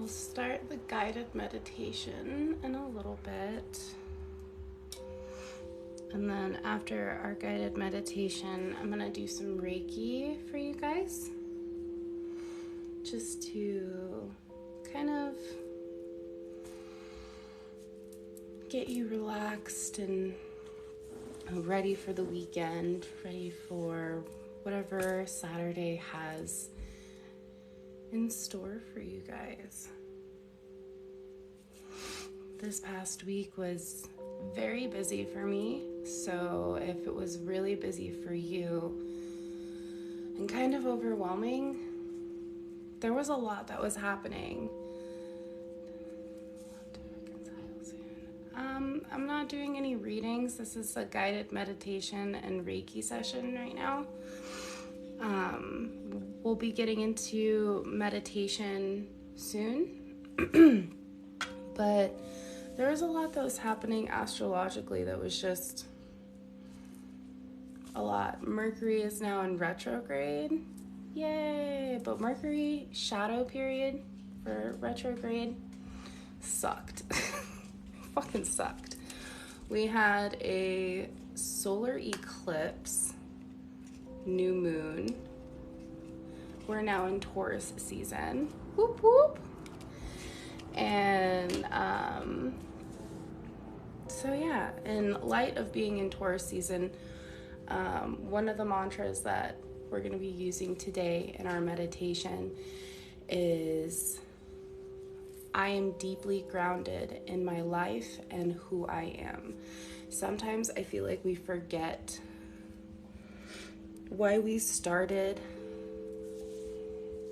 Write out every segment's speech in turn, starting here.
I'll start the guided meditation in a little bit. And then after our guided meditation, I'm going to do some Reiki for you guys. Just to kind of get you relaxed and ready for the weekend, ready for whatever Saturday has in store for you guys. This past week was very busy for me, so if it was really busy for you and kind of overwhelming, there was a lot that was happening. I'm not doing any readings. This is a guided meditation and Reiki session right now. We'll be getting into meditation soon. But there was a lot that was happening astrologically that was just a lot. Mercury is now in retrograde. Yay! But Mercury shadow period for retrograde sucked. Fucking sucked. We had a solar eclipse, new moon. We're now in Taurus season. Whoop whoop. And so yeah, in light of being in Taurus season, one of the mantras that we're going to be using today in our meditation is, I am deeply grounded in my life and who I am. Sometimes I feel like we forget why we started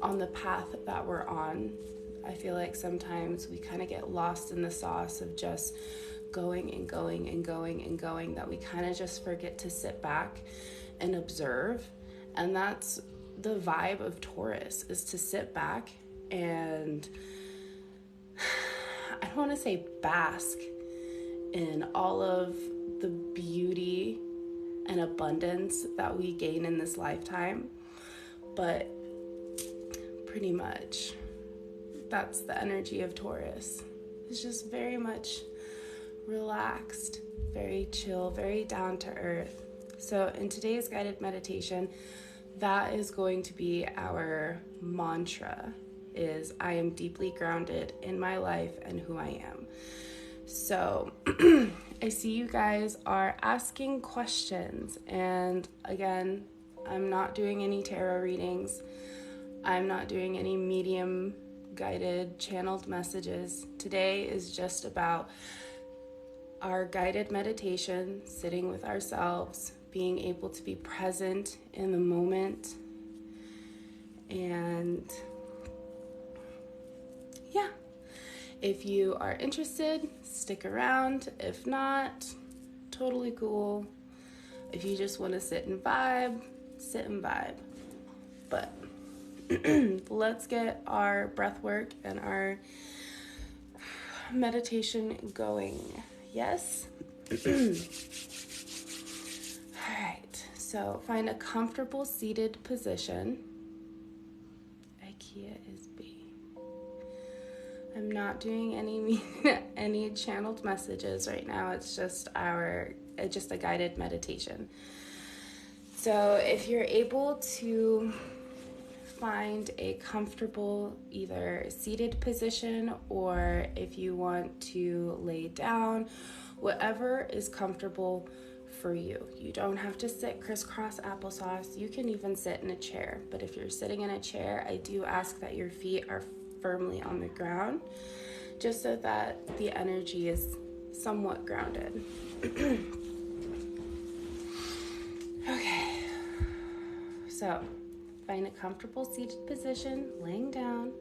on the path that we're on. I feel like sometimes we kind of get lost in the sauce of just going and going and going and going, that we kind of just forget to sit back and observe. And that's the vibe of Taurus, is to sit back and I don't want to say bask in all of the beauty and abundance that we gain in this lifetime, but pretty much that's the energy of Taurus. It's just very much relaxed, very chill, very down to earth. So in today's guided meditation, that is going to be our mantra, is I am deeply grounded in my life and who I am. So I see you guys are asking questions, and again, I'm not doing any tarot readings. I'm not doing any medium guided channeled messages. Today is just about our guided meditation, sitting with ourselves, being able to be present in the moment. And yeah, if you are interested, stick around. If not, totally cool. If you just want to sit and vibe, sit and vibe. But let's get our breath work and our meditation going. Yes? All right, so find a comfortable seated position. IKEA is B. I'm not doing any channeled messages right now. It's just a guided meditation. So if you're able to find a comfortable either seated position, or if you want to lay down, whatever is comfortable for you. You don't have to sit crisscross applesauce. You can even sit in a chair. But if you're sitting in a chair, I do ask that your feet are firmly on the ground, just so that the energy is somewhat grounded. Okay, so find a comfortable seated position, laying down.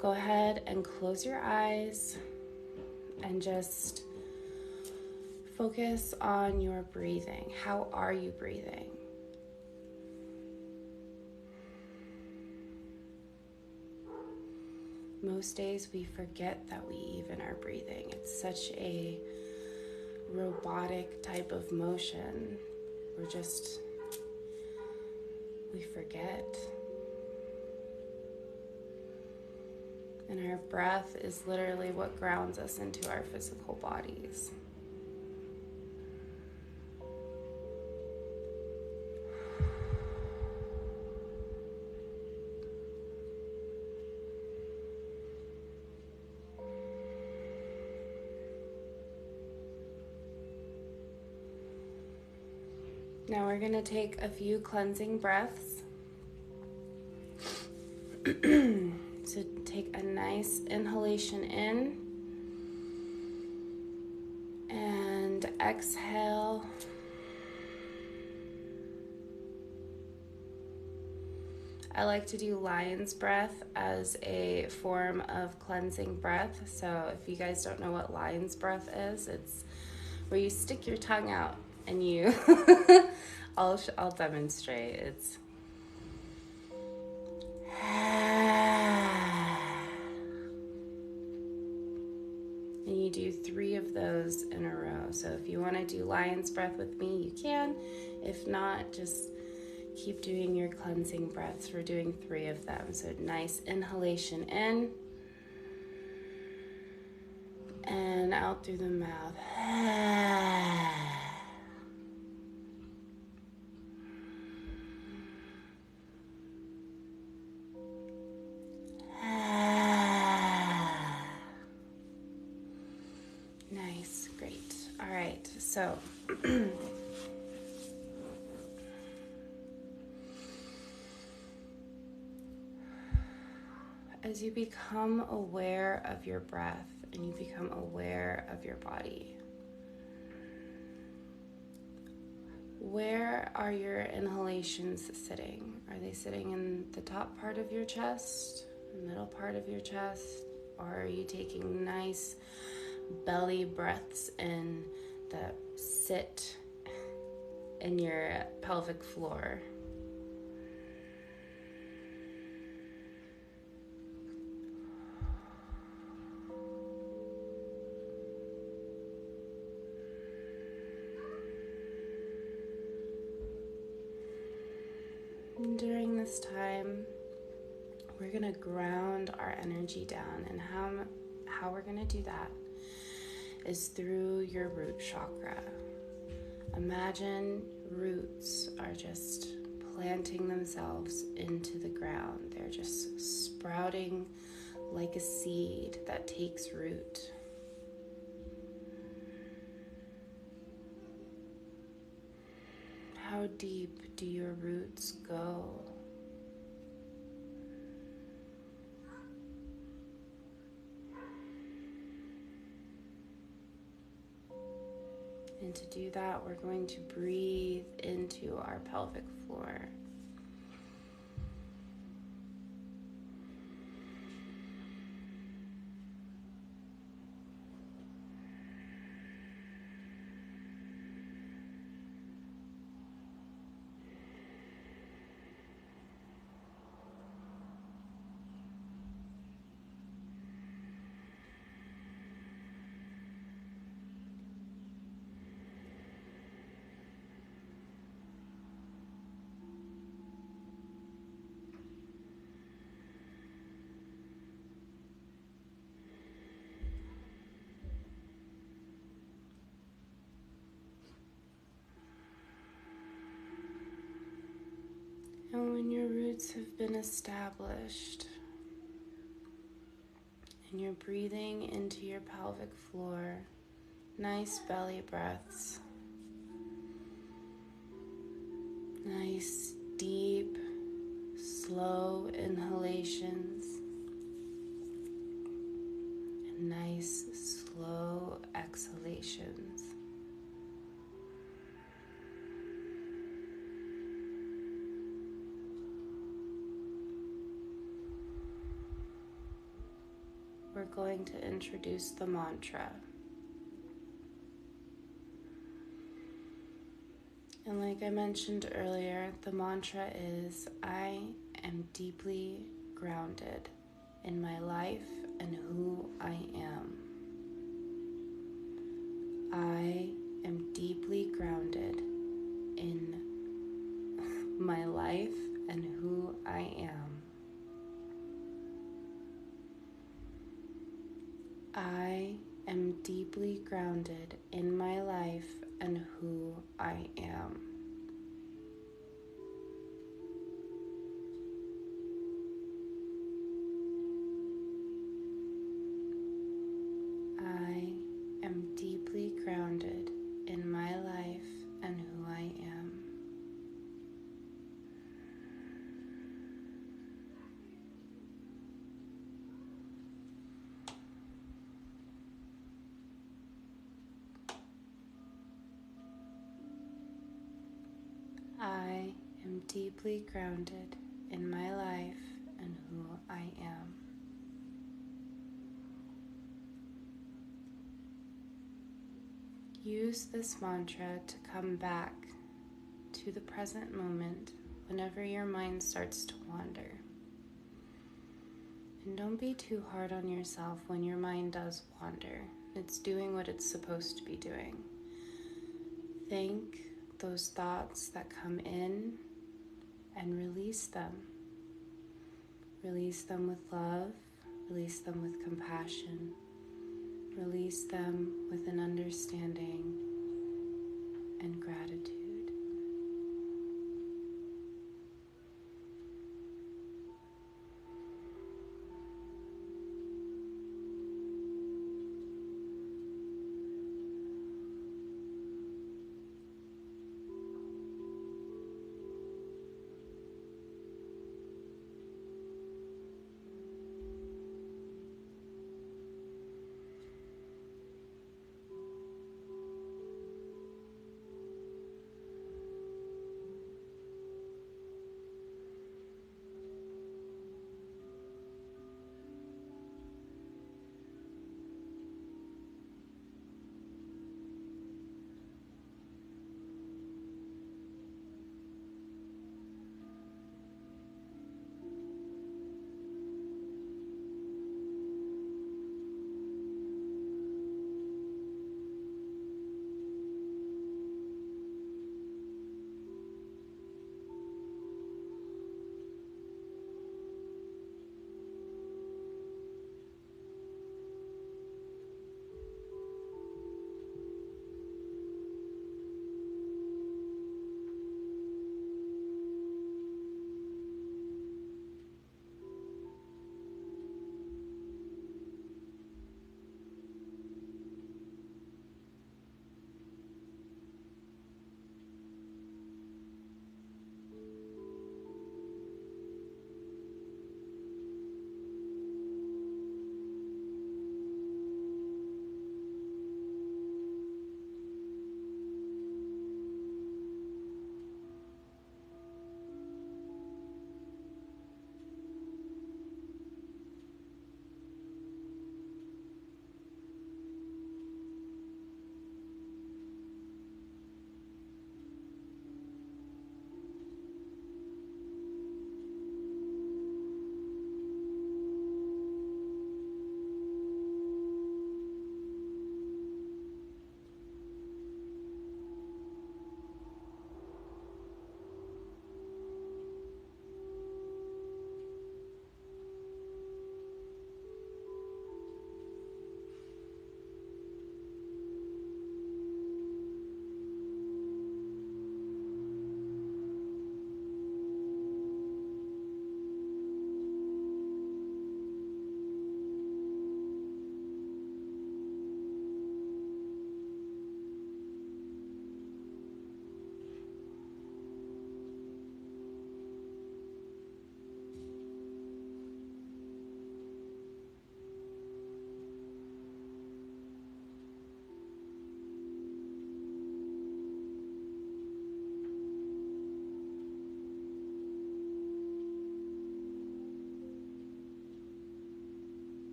Go ahead and close your eyes and just focus on your breathing. How are you breathing? Most days we forget that we even are breathing. It's such a robotic type of motion. We forget. And our breath is literally what grounds us into our physical bodies. Now we're going to take a few cleansing breaths. So take a nice inhalation in and exhale. I like to do lion's breath as a form of cleansing breath. So if you guys don't know what lion's breath is, it's where you stick your tongue out and you I'll demonstrate. It's and you do 3 of those in a row. So if you want to do lion's breath with me, you can. If not, just keep doing your cleansing breaths. We're doing 3 of them. So nice inhalation in and out through the mouth. Nice, great. All right, so as you become aware of your breath and you become aware of your body, where are your inhalations sitting? Are they sitting in the top part of your chest, the middle part of your chest, or are you taking nice belly breaths in that sit in your pelvic floor? And during this time, we're going to ground our energy down, and how we're going to do that is through your root chakra. Imagine roots are just planting themselves into the ground. They're just sprouting like a seed that takes root. How deep do your roots go? And to do that, we're going to breathe into our pelvic floor. And when your roots have been established and you're breathing into your pelvic floor, nice belly breaths, nice deep, slow inhalations, and nice, slow exhalations. We're going to introduce the mantra. And like I mentioned earlier, the mantra is, I am deeply grounded in my life and who I am. I am deeply grounded in my life and who I am. I am deeply grounded in my life and who I am. I am deeply grounded in my life and who I am. I am deeply grounded in my life and who I am. Use this mantra to come back to the present moment whenever your mind starts to wander. And don't be too hard on yourself when your mind does wander. It's doing what it's supposed to be doing. Think those thoughts that come in and release them. Release them with love, release them with compassion, release them with an understanding and gratitude.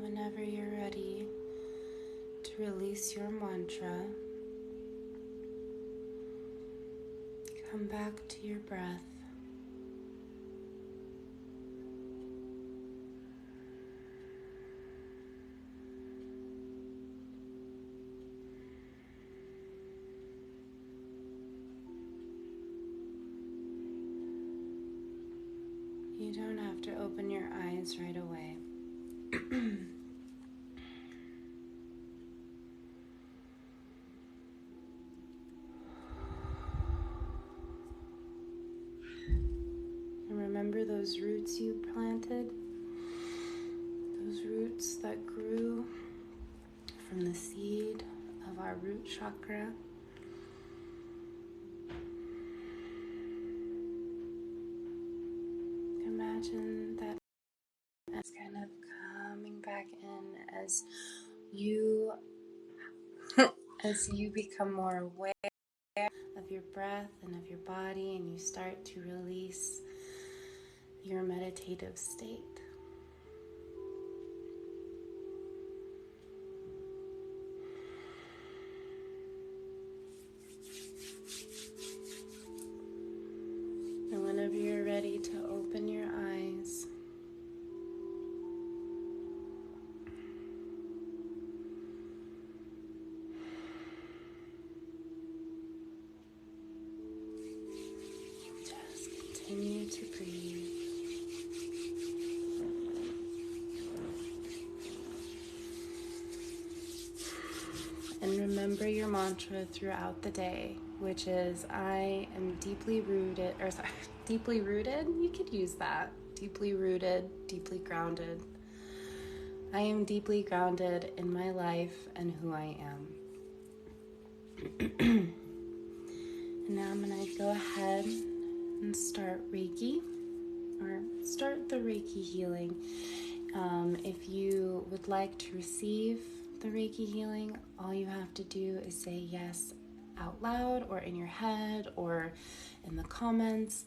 Whenever you're ready, release your mantra, come back to your breath. You don't have to open your eyes right away. And remember those roots you planted? Those roots that grew from the seed of our root chakra. Imagine that as kind of coming back in as you become more aware of your breath and of your body, and you start to release your meditative state. And whenever you're ready to open your eyes, just continue to breathe. And remember your mantra throughout the day, which is, I am deeply rooted, you could use that. Deeply rooted, deeply grounded. I am deeply grounded in my life and who I am. And now I'm going to go ahead and start Reiki, or start the Reiki healing. If you would like to receive the Reiki healing, all you have to do is say yes out loud or in your head or in the comments.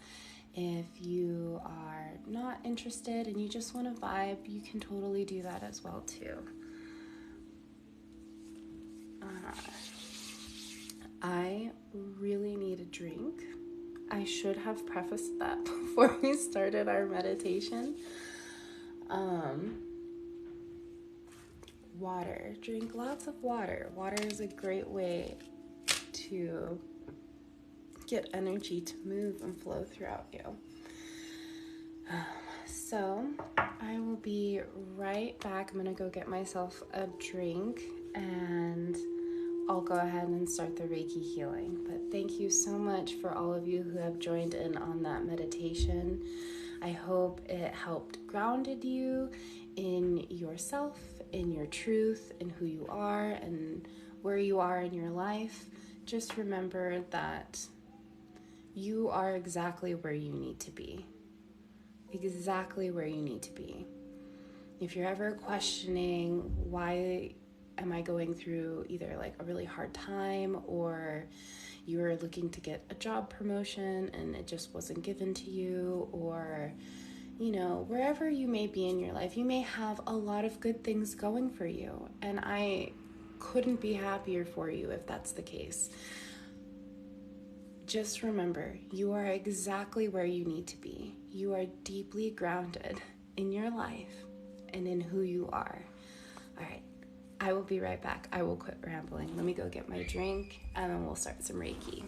If you are not interested and you just want to vibe, you can totally do that as well too. I really need a drink. I should have prefaced that before we started our meditation. Water. Drink lots of water. Water is a great way to get energy to move and flow throughout you. So I will be right back. I'm gonna go get myself a drink and I'll go ahead and start the Reiki healing. But thank you so much for all of you who have joined in on that meditation. I hope it helped grounded you in yourself, in your truth, in who you are and where you are in your life. Just remember that you are exactly where you need to be. Exactly where you need to be. If you're ever questioning, why am I going through either like a really hard time, or you're looking to get a job promotion and it just wasn't given to you, or wherever you may be in your life, you may have a lot of good things going for you, and I couldn't be happier for you if that's the case. Just remember, you are exactly where you need to be. You are deeply grounded in your life and in who you are. All right, I will be right back. I will quit rambling. Let me go get my drink and then we'll start some Reiki.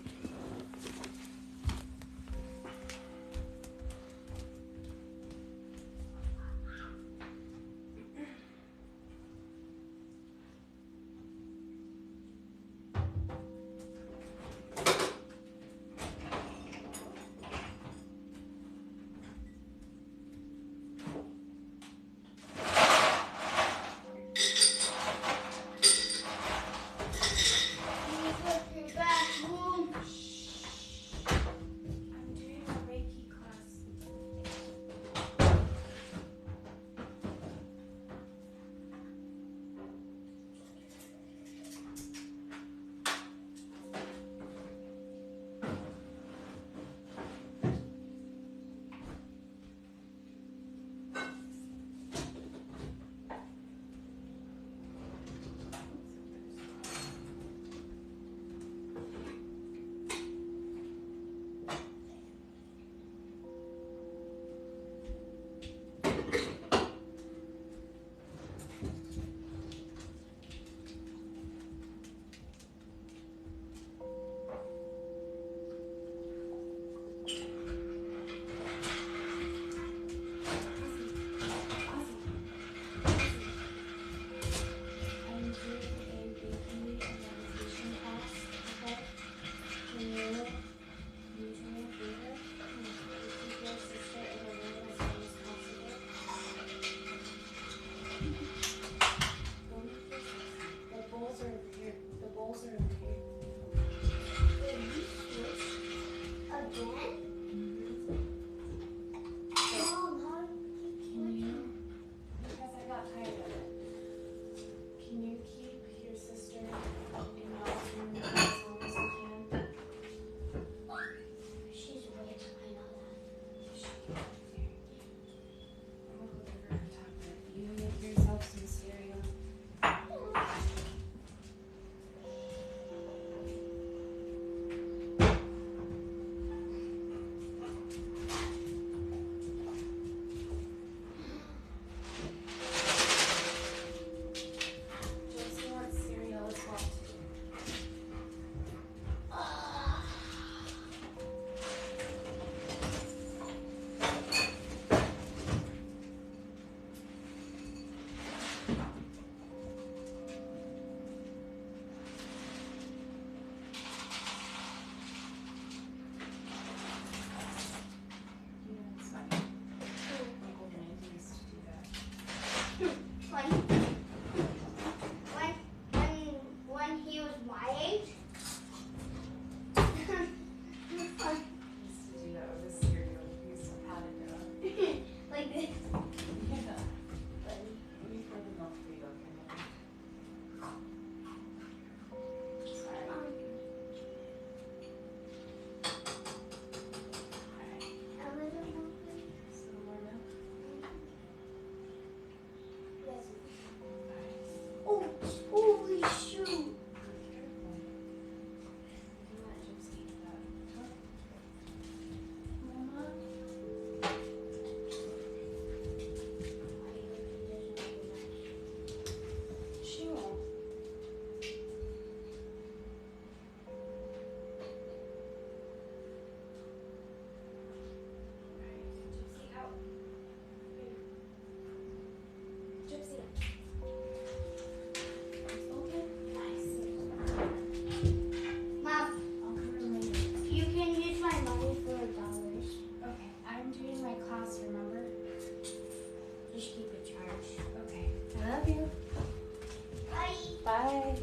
Yay!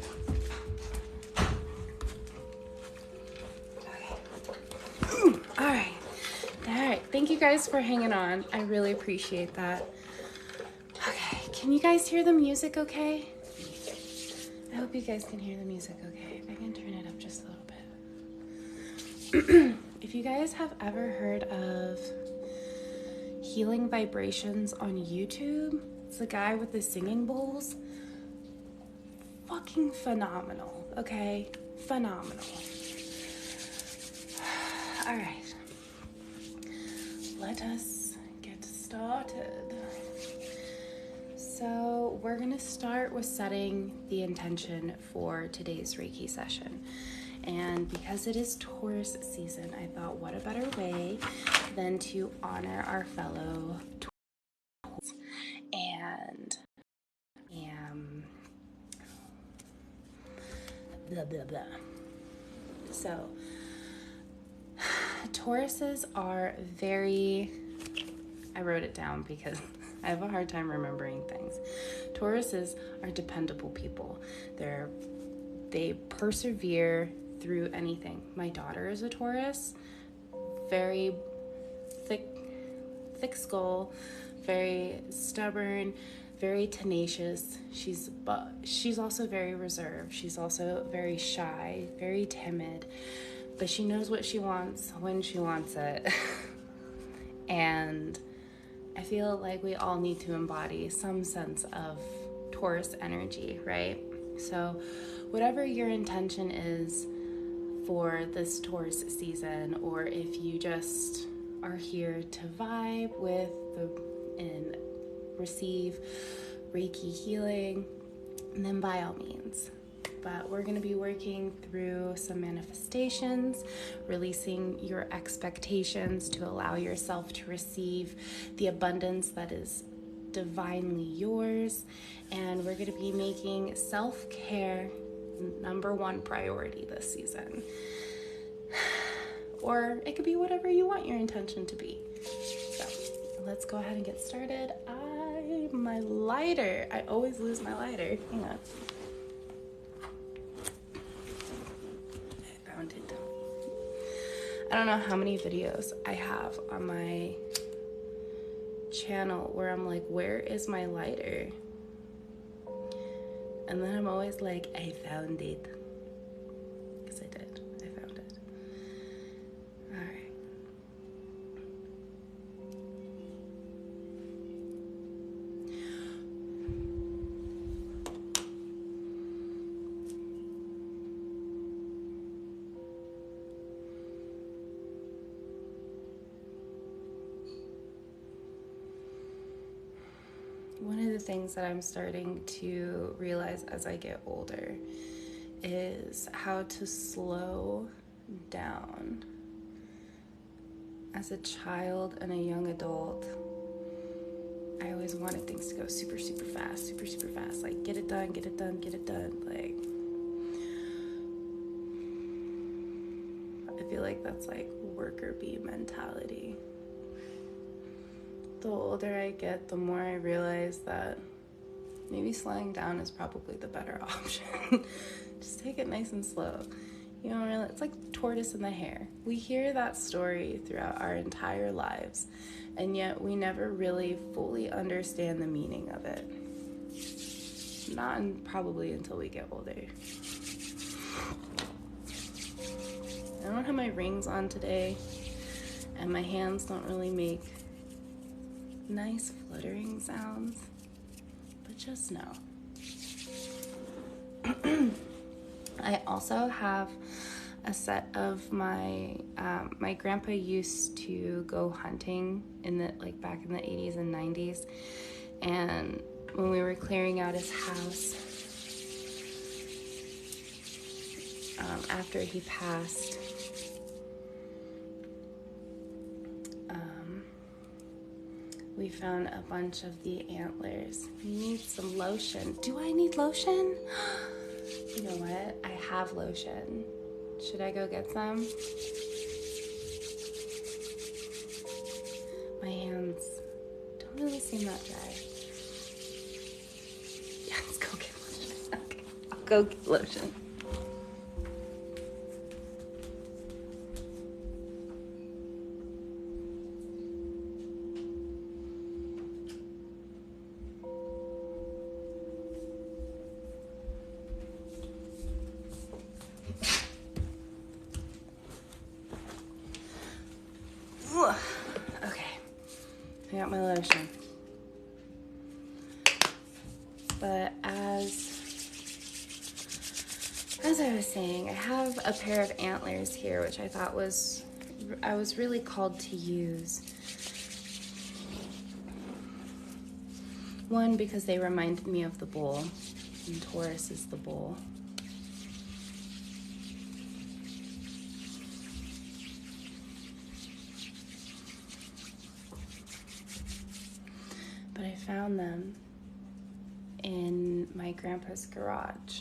All right. Thank you guys for hanging on. I really appreciate that. Okay, can you guys hear the music okay? I hope you guys can hear the music okay. If I can turn it up just a little bit. If you guys have ever heard of Healing Vibrations on YouTube, it's the guy with the singing bowls. Fucking phenomenal, okay? Phenomenal. All right. Let us get started. So we're gonna start with setting the intention for today's Reiki session. And because it is Taurus season, I thought what a better way than to honor our fellow Taurus. And blah, blah, blah. So Tauruses are I wrote it down because I have a hard time remembering things. Tauruses are dependable people. They persevere through anything. My daughter is a Taurus, very thick skull, very stubborn, very tenacious. She's also very reserved. She's also very shy, very timid, but she knows what she wants when she wants it. And I feel like we all need to embody some sense of Taurus energy, right? So whatever your intention is for this Taurus season, or if you just are here to vibe with and receive Reiki healing, then by all means. But we're going to be working through some manifestations, releasing your expectations to allow yourself to receive the abundance that is divinely yours. And we're going to be making self-care number one priority this season. Or it could be whatever you want your intention to be. So let's go ahead and get started. My lighter. I always lose my lighter. Hang on. I don't know how many videos I have on my channel where I'm like, where is my lighter? And then I'm always like, I found it. Because I did. I found it. All right. One of the things that I'm starting to realize as I get older is how to slow down. As a child and a young adult, I always wanted things to go super, super fast, super, super fast. Like, get it done, get it done, get it done. Like, I feel like that's like worker bee mentality. The older I get, the more I realize that maybe slowing down is probably the better option. Just take it nice and slow. You don't really, it's like tortoise and the hare. We hear that story throughout our entire lives, and yet we never really fully understand the meaning of it. Probably until we get older. I don't have my rings on today, and my hands don't really make nice fluttering sounds, but just know. I also have a set of my grandpa used to go hunting back in the 80s and 90s, and when we were clearing out his house after he passed, we found a bunch of the antlers. We need some lotion. Do I need lotion? You know what? I have lotion. Should I go get some? My hands don't really seem that dry. Yeah, let's go get lotion. Okay, I'll go get lotion. Okay, I got my lotion. But as I was saying, I have a pair of antlers here, which I thought I was really called to use. One, because they reminded me of the bull, and Taurus is the bull. But I found them in my grandpa's garage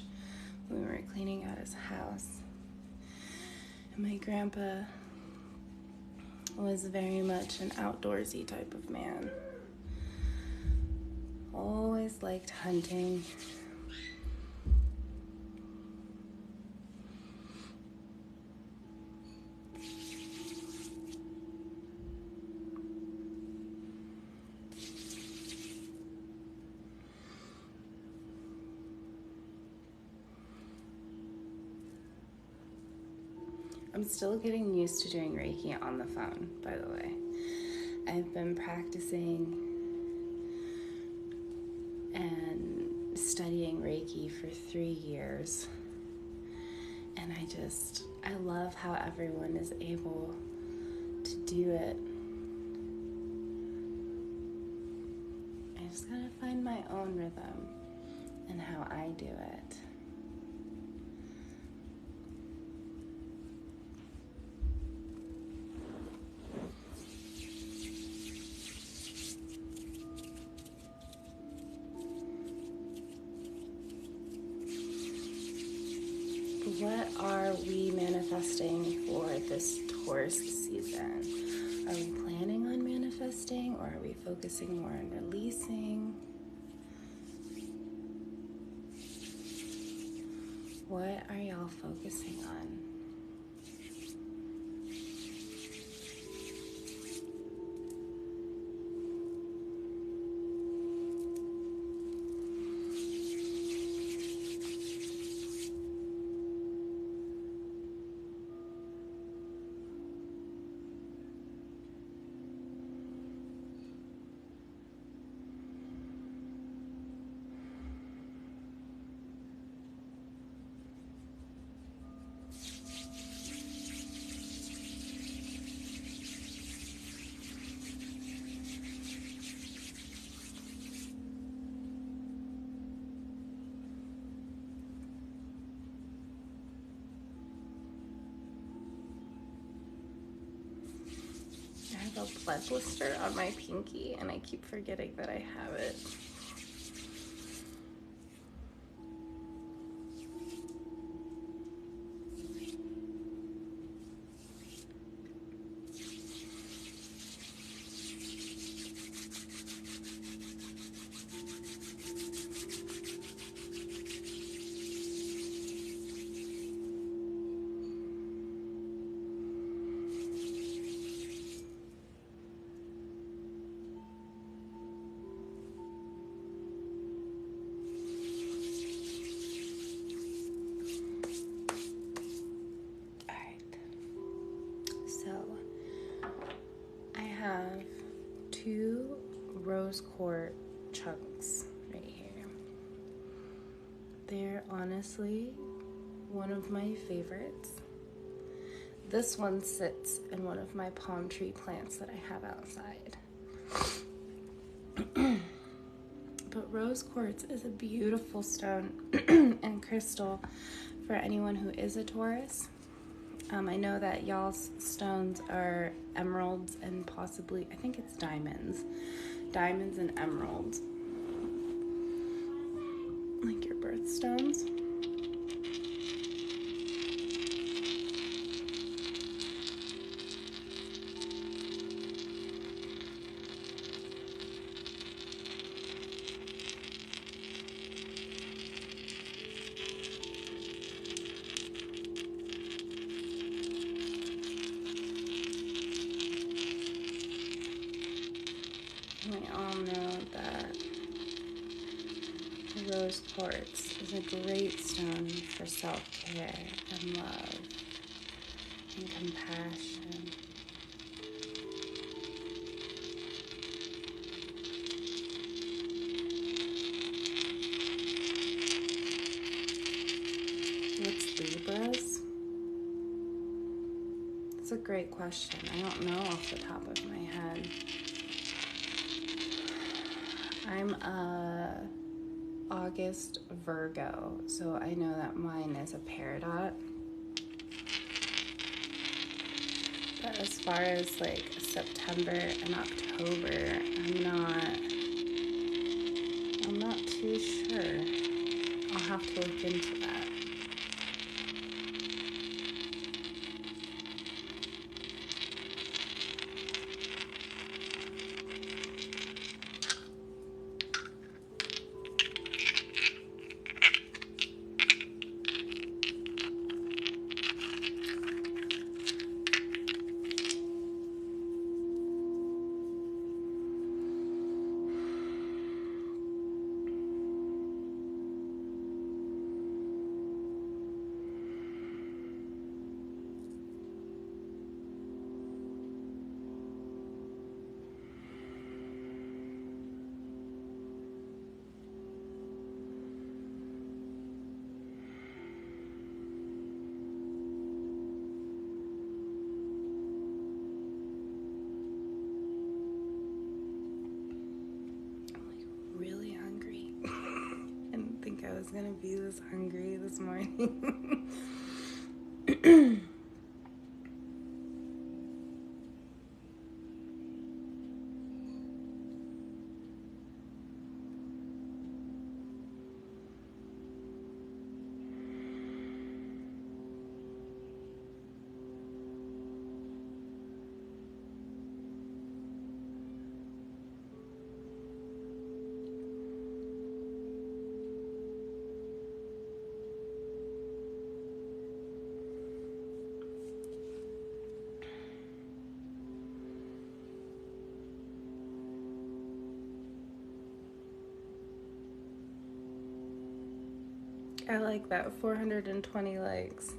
when we were cleaning out his house. And my grandpa was very much an outdoorsy type of man. Always liked hunting. I'm still getting used to doing Reiki on the phone, by the way. I've been practicing and studying Reiki for 3 years. And I love how everyone is able to do it. I just gotta find my own rhythm and how I do it. What are we manifesting for this Taurus season? Are we planning on manifesting, or are we focusing more on releasing? What are y'all focusing on? I have a blood blister on my pinky, and I keep forgetting that I have it. Have 2 rose quartz chunks right here. They're honestly one of my favorites. This one sits in one of my palm tree plants that I have outside. But rose quartz is a beautiful stone and crystal for anyone who is a Taurus. I know that y'all's stones are emeralds and possibly, I think it's diamonds. Diamonds and emeralds. Like your birthstones. quartz is a great stone for self-care and love and compassion. What's Libras? That's a great question. I don't know off the top of my head. I'm a August Virgo, so I know that mine is a peridot. But as far as like September and October, I'm not too sure. I'll have to look into that. Really hungry. I didn't think I was gonna be this hungry this morning. I like that. 420 likes.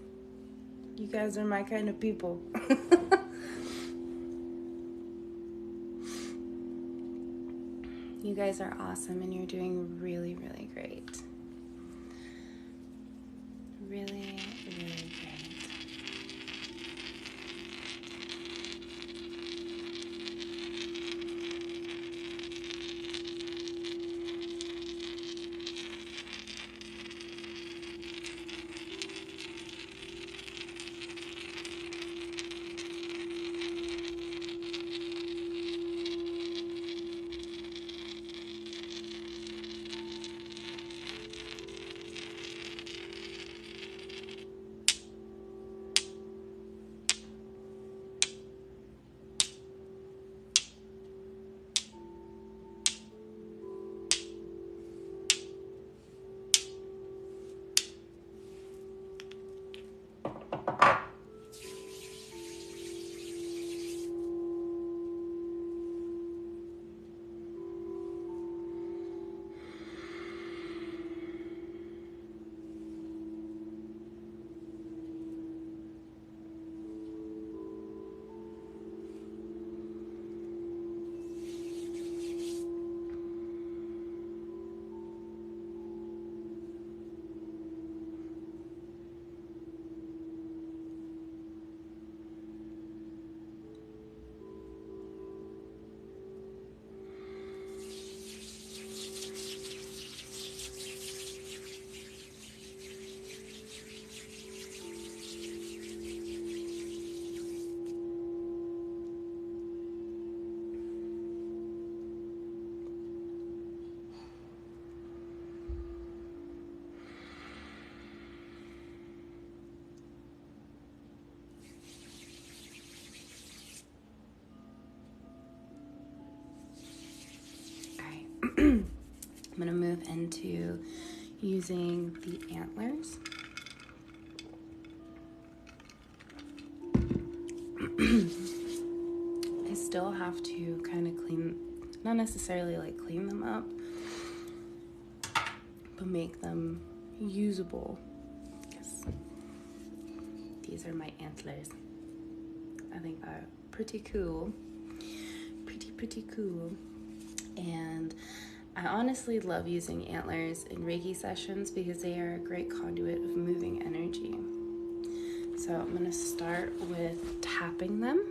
You guys are my kind of people. You guys are awesome and you're doing really, really great. Really, really great. I'm going to move into using the antlers. I still have to kind of clean, not necessarily like clean them up, but make them usable. Yes. These are my antlers. I think they're pretty cool. Pretty cool. And I honestly love using antlers in Reiki sessions because they are a great conduit of moving energy. So I'm going to start with tapping them.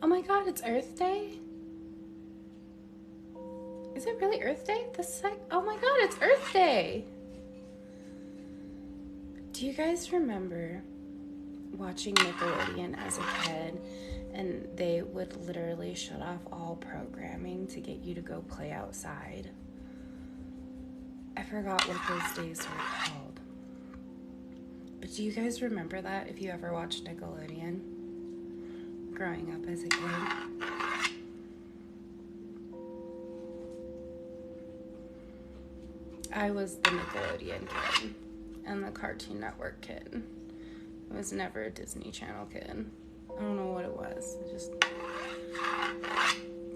Oh my god, it's Earth Day? Is it really Earth Day? Oh my god, it's Earth Day! Do you guys remember watching Nickelodeon as a kid, and they would literally shut off all programming to get you to go play outside? I forgot what those days were called. But do you guys remember that if you ever watched Nickelodeon growing up as a kid? I was the Nickelodeon kid and the Cartoon Network kid. I was never a Disney Channel kid. I don't know what it was. I just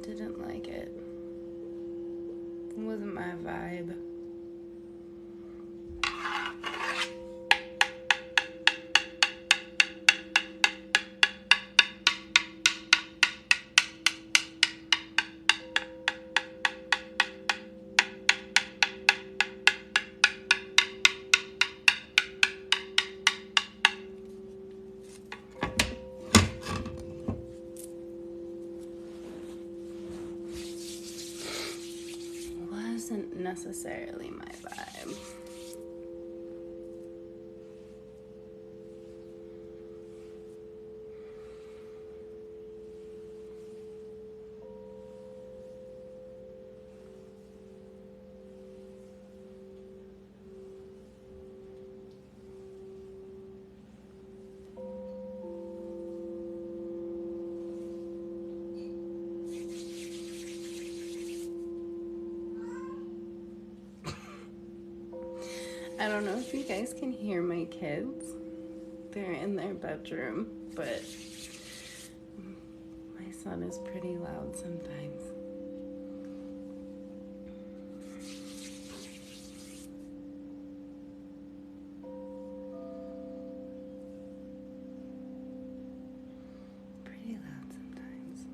didn't like it. It wasn't my vibe. Wasn't necessarily my vibe. I don't know if you guys can hear my kids. They're in their bedroom, but my son is pretty loud sometimes. Pretty loud sometimes.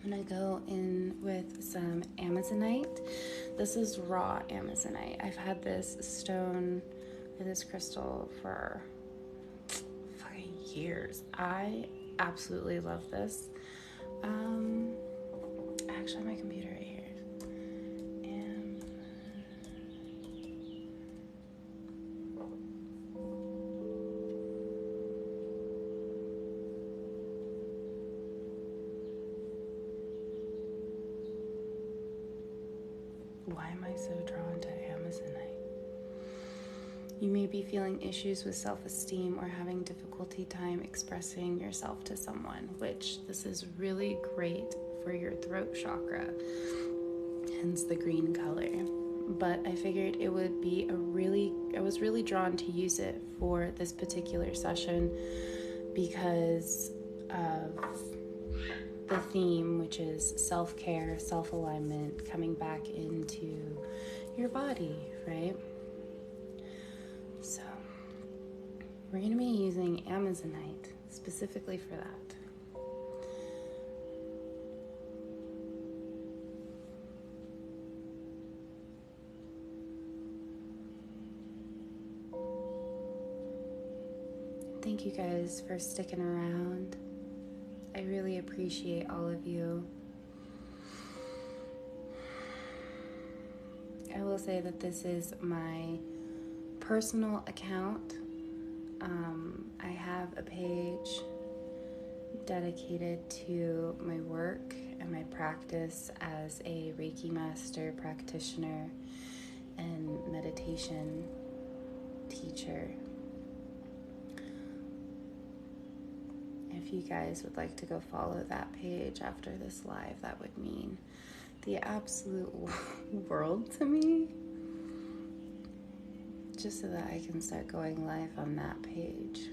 I'm gonna go in with some Amazonite. This is raw Amazonite. I've had this stone or this crystal for fucking years. I absolutely love this. I actually have my computer right here. And Why am I so drawn to Amazonite? You may be feeling issues with self-esteem or having difficulty time expressing yourself to someone, which this is really great for your throat chakra, hence the green color. But I figured it would be I was really drawn to use it for this particular session because of the theme, which is self-care, self-alignment, coming back into your body, right? So we're going to be using Amazonite specifically for that. Thank you guys for sticking around. I really appreciate all of you. I will say that this is my personal account. I have a page dedicated to my work and my practice as a Reiki master practitioner and meditation teacher. If you guys would like to go follow that page after this live, that would mean the absolute world to me, just so that I can start going live on that page.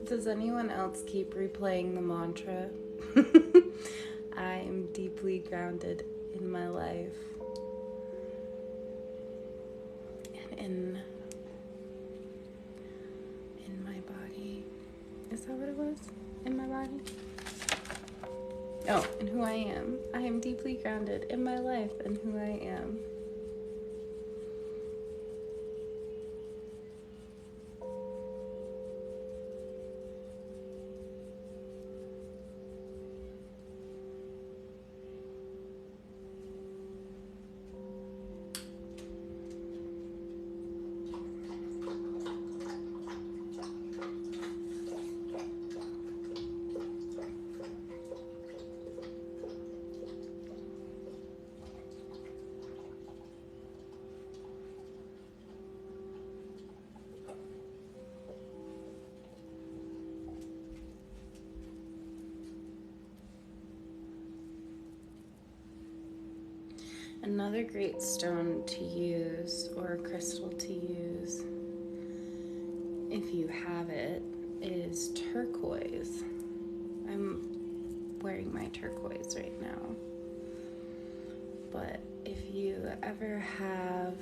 Does anyone else keep replaying the mantra? I am deeply grounded in my life and in my body. Is that what it was? In my body? Oh, and who I am. I am deeply grounded in my life and who I am. Another great stone to use, or crystal to use, if you have it, is turquoise. I'm wearing my turquoise right now. But if you ever have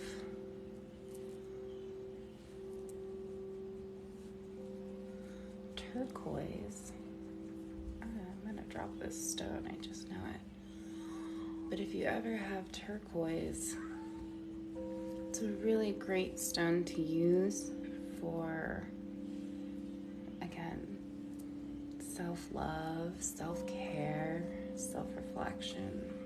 turquoise, I'm gonna drop this stone, I just know it. But if you ever have turquoise, it's a really great stone to use for, again, self-love, self-care, self-reflection.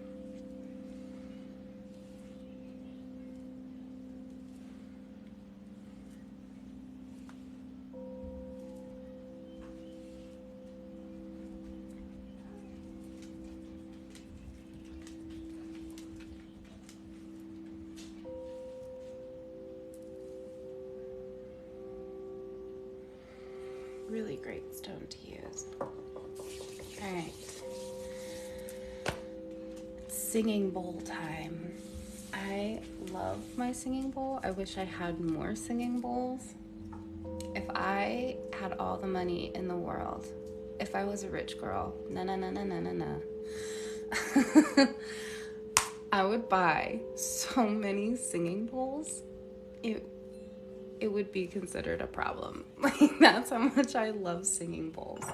really great stone to use. All right. Singing bowl time. I love my singing bowl. I wish I had more singing bowls. If I had all the money in the world, if I was a rich girl, I would buy so many singing bowls. It would be considered a problem. Like, that's how much I love singing bowls.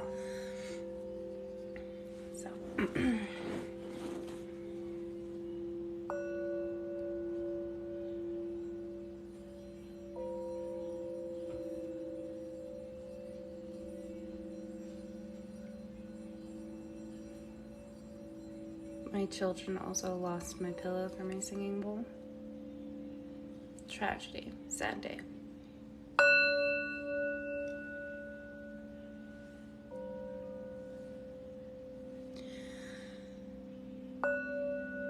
So my children also lost my pillow for my singing bowl. Tragedy. Sad day.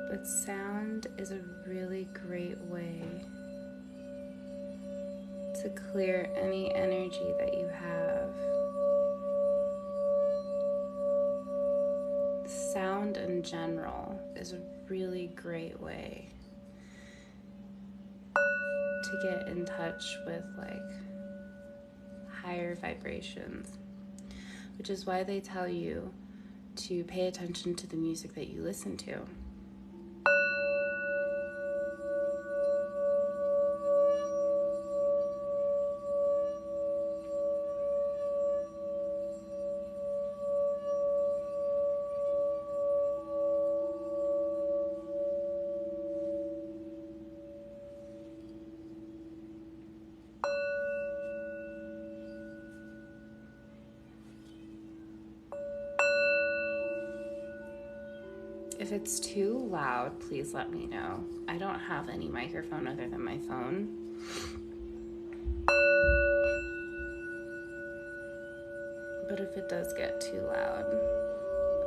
But sound is a really great way to clear any energy that you have. Sound in general is a really great way to get in touch with like higher vibrations, which is why they tell you to pay attention to the music that you listen to. If it's too loud, please let me know. I don't have any microphone other than my phone. But if it does get too loud,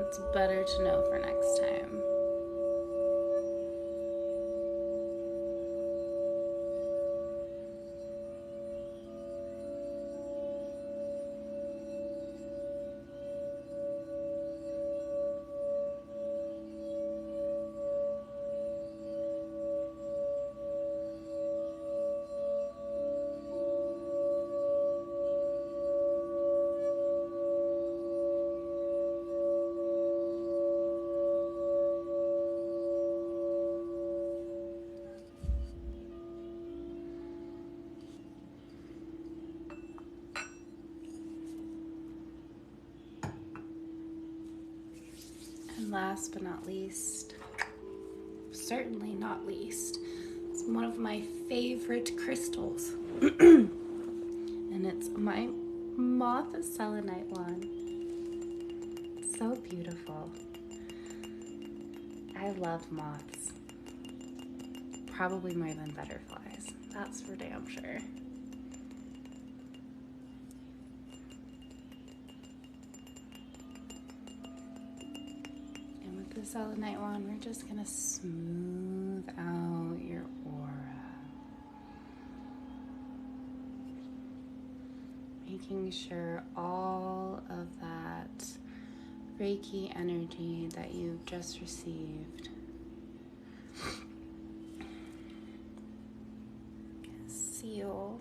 it's better to know for next time. And last but not least, certainly not least, it's one of my favorite crystals. And it's my moth selenite wand. It's so beautiful. I love moths. Probably more than butterflies. That's for damn sure. The selenite wand, we're just gonna smooth out your aura, making sure all of that Reiki energy that you've just received is sealed.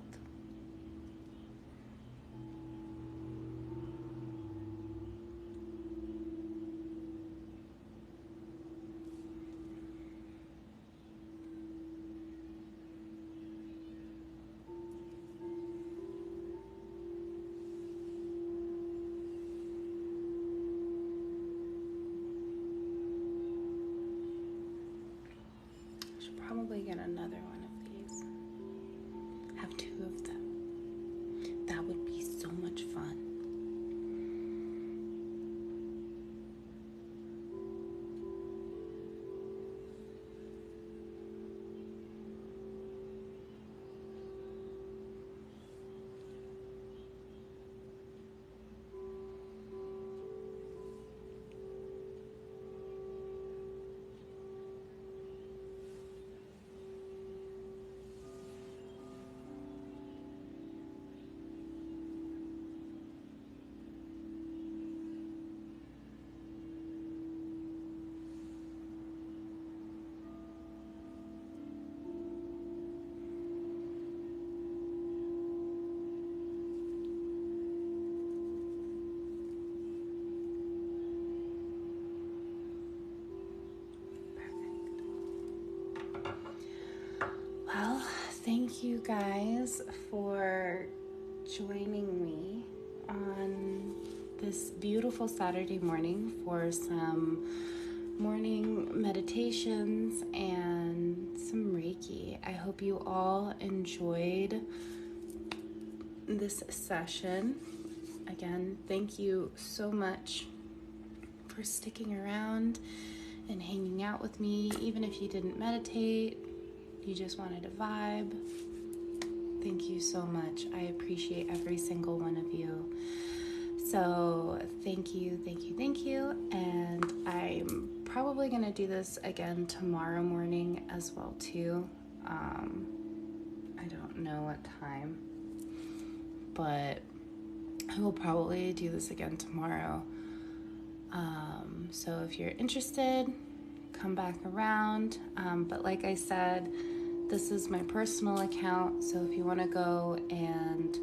thank you guys for joining me on this beautiful Saturday morning for some morning meditations and some Reiki. I hope you all enjoyed this session. Again, thank you so much for sticking around and hanging out with me, even if you didn't meditate, you just wanted a vibe. Thank you so much. I appreciate every single one of you. So thank you. And I'm probably going to do this again tomorrow morning as well too. I don't know what time, but I will probably do this again tomorrow. So if you're interested, come back around. But like I said, this is my personal account. So if you want to go and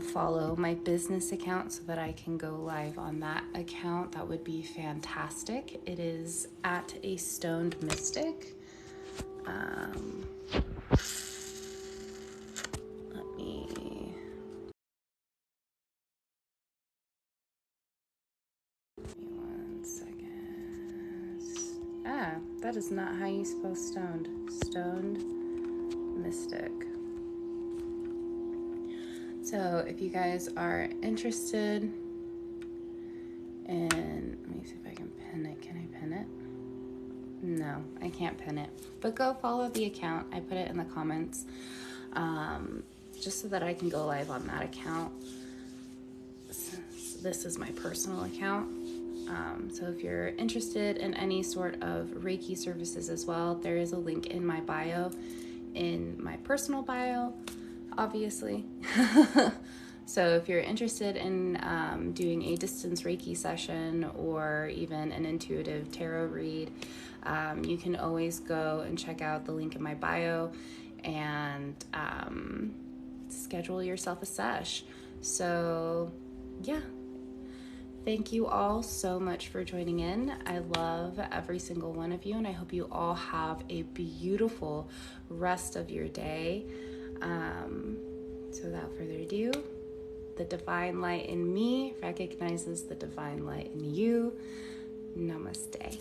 follow my business account so that I can go live on that account, that would be fantastic. It is at A Stoned Mystic. Let me... one second. That is not how you spell stoned. Stoned Mystic. So if you guys are interested in, let me see if I can pin it. Can I pin it? No, I can't pin it. But go follow the account. I put it in the comments, just so that I can go live on that account. This is my personal account. So if you're interested in any sort of Reiki services as well, there is a link in my bio, in my personal bio, obviously. So if you're interested in doing a distance Reiki session or even an intuitive tarot read, you can always go and check out the link in my bio and schedule yourself a sesh. So yeah. Thank you all so much for joining in. I love every single one of you, and I hope you all have a beautiful rest of your day. So without further ado, the divine light in me recognizes the divine light in you. Namaste.